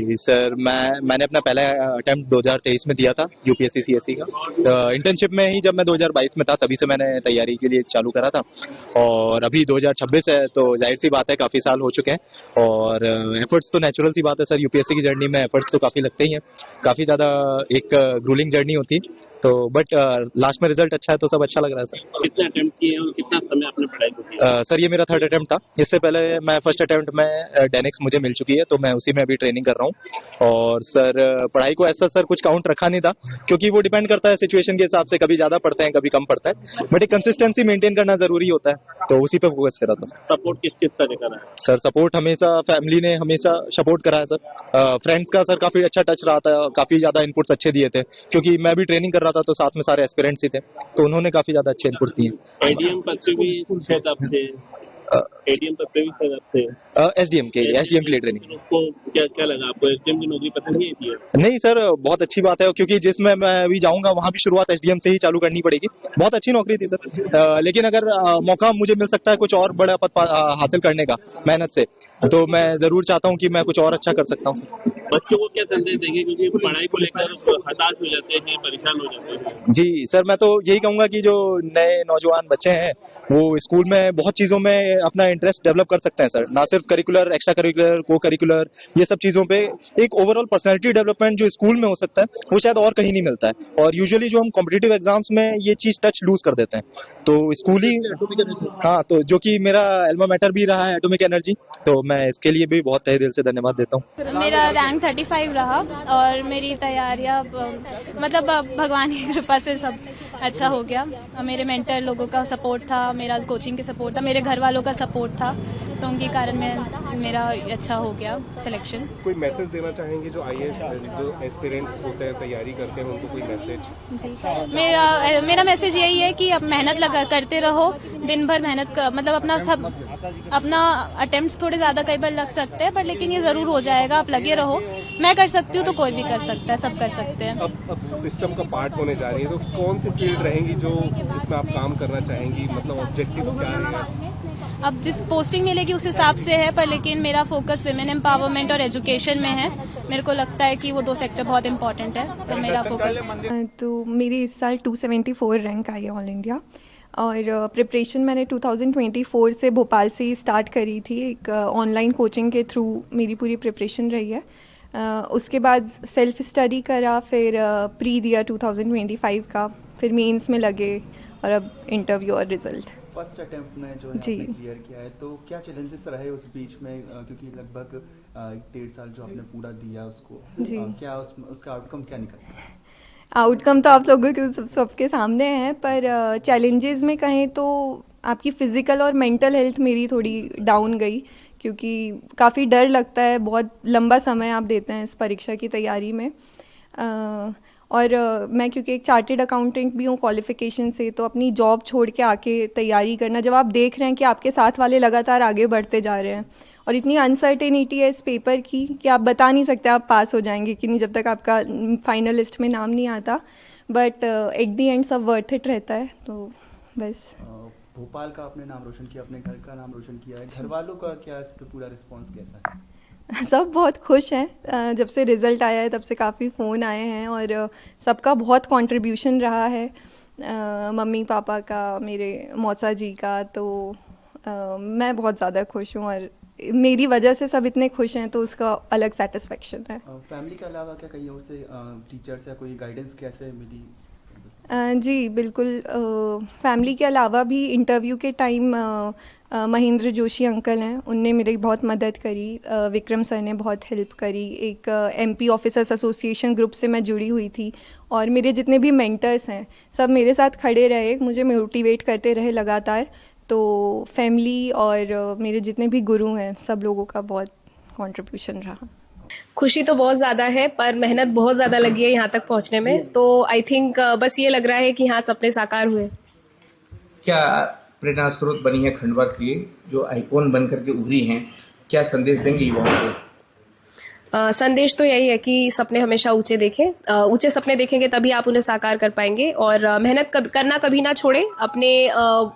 जी sir, मैंने अपना पहला अटेम्प्ट 2023 में दिया था यूपीएससी सीएससी का। इंटर्नशिप में ही जब मैं 2022 में था तभी से मैंने तैयारी के लिए चालू करा था, और अभी 2026 है तो जाहिर सी बात है काफ़ी साल हो चुके हैं, और एफर्ट्स तो नेचुरल सी बात है सर, यूपीएससी की जर्नी में एफर्ट्स तो काफ़ी लगते ही हैं, काफ़ी ज़्यादा एक ग्रूलिंग जर्नी होती है, तो बट लास्ट में रिजल्ट अच्छा है तो सब अच्छा लग रहा है सर। कितने अटेम्प्ट किए हैं और कितना समय आपने पढ़ाई को किया? सर ये मेरा थर्ड अटेम्प्ट था। इससे पहले मैं फर्स्ट अटेम्प्ट में डेनिक्स मुझे मिल चुकी है, तो मैं उसी में अभी ट्रेनिंग कर रहा हूँ। और सर पढ़ाई को ऐसा सर कुछ काउंट रखा नहीं था, क्योंकि वो डिपेंड करता है सिचुएशन के हिसाब से, कभी ज्यादा पढ़ते हैं कभी कम पढ़ते हैं, बट एक कंसिस्टेंसी मेंटेन करना जरूरी होता है, तो उसी पे फोकस करा था सर। सपोर्ट किस किस तरह का रहा है? सर सपोर्ट हमेशा फैमिली ने हमेशा सपोर्ट करा है सर। फ्रेंड्स का सर काफी अच्छा टच रहा था, काफी ज्यादा इनपुट्स अच्छे दिए थे, क्योंकि मैं भी ट्रेनिंग कर रहा था तो साथ में सारे एस्पिरेंट्स ही थे, तो उन्होंने काफी ज्यादा अच्छे इनपुट दिए। एडीएम पद पे भी शायद आप थे, एडीएम पद पे भी शायद आप थे। एसडीएम के लिए ट्रेनिंग। तो उसको क्या लगा आपको? एसडीएम की नौकरी पसंद नहीं थी? नहीं सर, बहुत अच्छी बात है, क्योंकि जिसमें मैं अभी जाऊंगा वहां भी शुरुआत एसडीएम से ही चालू करनी पड़ेगी। बहुत अच्छी नौकरी थी सर, लेकिन अगर मौका मुझे मिल सकता है कुछ और बड़ा पद हासिल करने का मेहनत से, तो मैं जरूर चाहता हूं कि मैं कुछ और अच्छा कर सकता हूं सर। बच्चों को क्या संदेश देंगे, क्योंकि पढ़ाई को लेकर हताश हो जाते हैं, परेशान हो जाते हैं? जी सर, मैं तो यही कहूंगा कि जो नए नौजवान बच्चे हैं वो स्कूल में बहुत चीजों में अपना इंटरेस्ट डेवलप कर सकते हैं सर, ना सिर्फ करिकुलर, एक्स्ट्रा करिकुलर, को करिकुलर, ये सब चीजों पे एक ओवरऑल पर्सनैलिटी डेवलपमेंट जो स्कूल में हो सकता है वो शायद और कहीं नहीं मिलता है, और यूजुअली जो हम कॉम्पिटिटिव एग्जाम्स में ये चीज टच लूज कर देते हैं, तो स्कूल ही हाँ, तो जो कि मेरा एल्मा मैटर भी रहा है एटॉमिक एनर्जी, तो मैं इसके लिए भी बहुत तहे दिल से धन्यवाद देता हूँ। मेरा रैंक 35 रहा, और मेरी तैयारियां मतलब भगवान की कृपा से सब अच्छा हो गया। मेरे मेंटर लोगों का सपोर्ट था, मेरा कोचिंग के सपोर्ट था, मेरे घर वालों का सपोर्ट था, तो उनके कारण मेरा अच्छा हो गया सिलेक्शन। कोई मैसेज देना चाहेंगे जो आईएएस जो एस्पिरेंट्स होते हैं, तैयारी करते हैं, उनको कोई मैसेज? जी, मेरा मैसेज यही है कि अब मेहनत करते रहो, दिन भर मेहनत मतलब अपना अटेम्प्ट्स थोड़े ज्यादा कई बार लग सकते हैं, पर लेकिन ये जरूर हो जाएगा, आप लगे रहो। मैं कर सकती हूँ तो कोई भी कर सकता है, सब कर सकते हैं। अब सिस्टम का पार्ट होने जा रही है, तो कौन सी फील्ड रहेंगी जो जिसमें आप काम करना चाहेंगी, मतलब ऑब्जेक्टिव क्या रहेगा? अब जिस पोस्टिंग मिलेगी उस हिसाब से है, पर लेकिन मेरा फोकस विमेन एम्पावरमेंट और एजुकेशन में है। मेरे को लगता है कि वो दो सेक्टर बहुत इंपॉर्टेंट है, तो मेरा फोकस। तो मेरी इस साल 274 रैंक आई है ऑल इंडिया, और प्रिपरेशन मैंने 2024 से भोपाल से ही स्टार्ट करी थी। एक ऑनलाइन कोचिंग के थ्रू मेरी पूरी प्रिपरेशन रही है। उसके बाद सेल्फ स्टडी करा, फिर प्री दिया 2025 का, फिर मेंस में लगे, और अब इंटरव्यू और रिजल्ट। फर्स्ट अटेम्प्ट में जो है आपने क्लियर किया है, तो क्या चैलेंजेस रहे उस बीच में, क्योंकि लगभग 1.5 साल जो आपने पूरा दिया उसको, क्या उसका आउटकम क्या निकला? आउटकम तो आप लोगों के सबके सामने है, पर चैलेंजेस में कहें तो आपकी फ़िज़िकल और मेंटल हेल्थ मेरी थोड़ी डाउन गई, क्योंकि काफ़ी डर लगता है, बहुत लंबा समय आप देते हैं इस परीक्षा की तैयारी में। और मैं क्योंकि एक चार्टेड अकाउंटेंट भी हूँ क्वालिफ़िकेशन से, तो अपनी जॉब छोड़ के आके तैयारी करना, जब आप देख रहे हैं कि आपके साथ वाले लगातार आगे बढ़ते जा रहे हैं, और इतनी अनसर्टेनिटी है इस पेपर की कि आप बता नहीं सकते आप पास हो जाएंगे कि नहीं जब तक आपका फाइनल लिस्ट में नाम नहीं आता, बट एट दी एंड सब वर्थ इट रहता है, तो बस। भोपाल का आपने नाम रोशन किया, अपने घर का नाम रोशन किया है, घर वालों का क्या इस पर पूरा रिस्पॉन्स कैसा है? सब बहुत खुश हैं, जब से रिज़ल्ट आया है तब से काफ़ी फ़ोन आए हैं, और सबका बहुत कंट्रीब्यूशन रहा है, मम्मी पापा का, मेरे मौसा जी का, तो मैं बहुत ज़्यादा खुश हूँ, और मेरी वजह से सब इतने खुश हैं, तो उसका अलग सेटिस्फेक्शन है। फैमिली के अलावा क्या कहीं और से टीचर्स या कोई गाइडेंस कैसे मिली? जी बिल्कुल, फैमिली के अलावा भी इंटरव्यू के टाइम महेंद्र जोशी अंकल हैं, उनने मेरी बहुत मदद करी, विक्रम सर ने बहुत हेल्प करी, एक एमपी ऑफिसर्स एसोसिएशन ग्रुप से मैं जुड़ी हुई थी, और मेरे जितने भी मेंटर्स हैं सब मेरे साथ खड़े रहे, मुझे मोटिवेट करते रहे लगातार, तो फैमिली और मेरे जितने भी गुरु हैं सब लोगों का बहुत कंट्रीब्यूशन रहा। खुशी तो बहुत ज़्यादा है, पर मेहनत बहुत ज़्यादा लगी है यहाँ तक पहुँचने में, तो आई थिंक बस ये लग रहा है कि हाँ सपने साकार हुए। क्या प्रेरणा स्रोत बनी है खंडवा के लिए, जो आइकॉन बनकर के उभरी हैं, क्या संदेश देंगे युवाओं को? संदेश तो यही है कि सपने हमेशा ऊंचे देखें, ऊंचे सपने देखेंगे तभी आप उन्हें साकार कर पाएंगे, और मेहनत करना कभी ना छोड़ें। अपने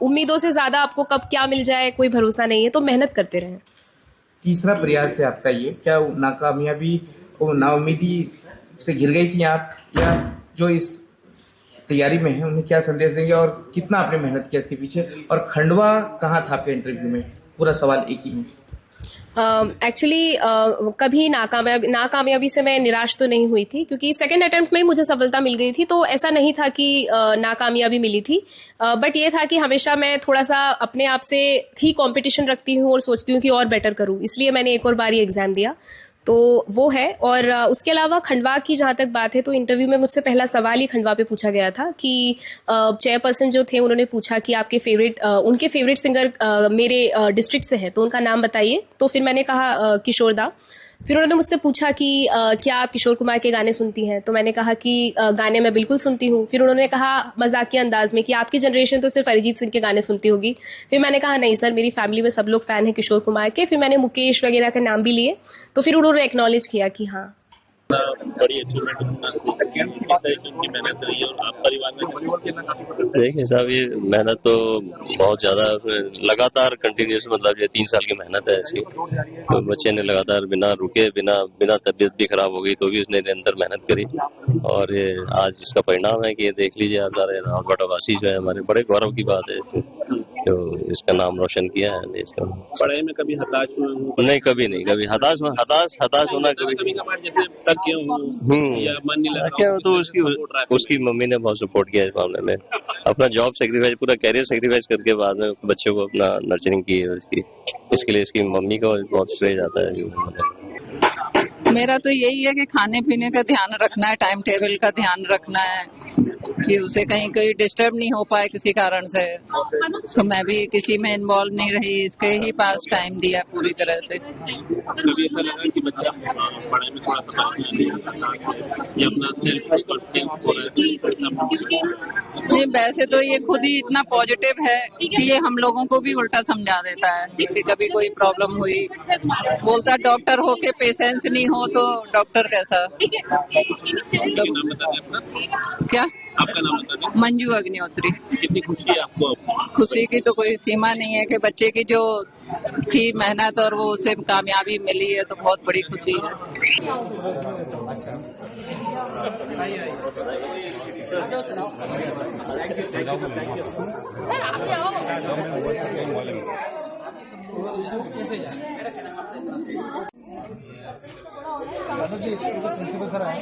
उम्मीदों से ज़्यादा आपको कब क्या मिल जाए कोई भरोसा नहीं है, तो मेहनत करते रहें। तीसरा प्रयास है आपका ये, क्या नाकामयाबी वो नाउमीदी से घिर गई थी आप, या जो इस तैयारी में है उन्हें क्या संदेश देंगे और कितना आपने मेहनत किया इसके पीछे, और खंडवा कहाँ था आपके इंटरव्यू में? पूरा सवाल एक ही में। एक्चुअली कभी नाकामयाबी से मैं निराश तो नहीं हुई थी, क्योंकि सेकंड अटेम्प्ट में ही मुझे सफलता मिल गई थी, तो ऐसा नहीं था कि नाकामयाबी मिली थी। बट ये था कि हमेशा मैं थोड़ा सा अपने आप से ही कंपटीशन रखती हूँ और सोचती हूँ कि और बेटर करूँ, इसलिए मैंने एक और बार ये एग्जाम दिया, तो वो है। और उसके अलावा खंडवा की जहाँ तक बात है, तो इंटरव्यू में मुझसे पहला सवाल ही खंडवा पे पूछा गया था कि चेयरपर्सन जो थे उन्होंने पूछा कि आपके उनके फेवरेट सिंगर मेरे डिस्ट्रिक्ट से है, तो उनका नाम बताइए। तो फिर मैंने कहा किशोर दा। फिर उन्होंने मुझसे पूछा कि क्या आप किशोर कुमार के गाने सुनती हैं, तो मैंने कहा कि गाने मैं बिल्कुल सुनती हूँ। फिर उन्होंने कहा मजाकिया अंदाज में कि आपकी जनरेशन तो सिर्फ अरिजीत सिंह के गाने सुनती होगी। फिर मैंने कहा नहीं सर, मेरी फैमिली में सब लोग फैन हैं किशोर कुमार के। फिर मैंने मुकेश वगैरह का नाम भी लिए, तो फिर उन्होंने एक्नॉलेज किया कि हाँ। बड़ी अचीवमेंट की मेहनत रही है, और आप परिवार में देखिए साहब, ये मेहनत तो बहुत ज्यादा लगातार कंटिन्यूस, मतलब ये 3 साल की मेहनत है ऐसी। तो बच्चे ने लगातार बिना रुके, बिना तबीयत भी खराब हो गई तो भी उसने निरंतर मेहनत करी, और ये आज इसका परिणाम है कि ये देख लीजिए आप, सारे रावतवासी जो है हमारे, बड़े गौरव की बात है जो इसका नाम रोशन किया है देश का। पढ़ाई में कभी हताश हुए? नहीं, कभी नहीं, कभी हताश होना कभी जैसे तक क्यों या मन नहीं लगा? क्या तो उसकी मम्मी ने बहुत सपोर्ट किया इस मामले में, अपना जॉब सेक्रीफाइस, पूरा कैरियर सेक्रीफाइस करके बाद में बच्चों को अपना नर्चरिंग की है इसके लिए इसकी मम्मी का बहुत श्रेय जाता है। मेरा तो यही है कि खाने पीने का ध्यान रखना है, टाइम टेबल का ध्यान रखना है कि उसे कहीं डिस्टर्ब नहीं हो पाए किसी कारण से। तो मैं भी किसी में इन्वॉल्व नहीं रही, इसके ही पास टाइम दिया पूरी तरह से। कभी ऐसा लगा कि बच्चा पढ़ाई में थोड़ा सा या अपना सेल्फ नहीं, वैसे तो ये खुद ही इतना पॉजिटिव है कि ये हम लोगों को भी उल्टा समझा देता है कि कभी कोई प्रॉब्लम हुई, बोलता डॉक्टर हो के पेशेंस नहीं हो तो डॉक्टर कैसा। क्या आपका नाम बता दें? मंजू अग्निहोत्री। कितनी खुशी है आपको? खुशी की तो कोई सीमा नहीं है कि बच्चे की जो थी मेहनत और वो उसे कामयाबी मिली है, तो बहुत बड़ी खुशी है। प्रिंसिपल सर आए।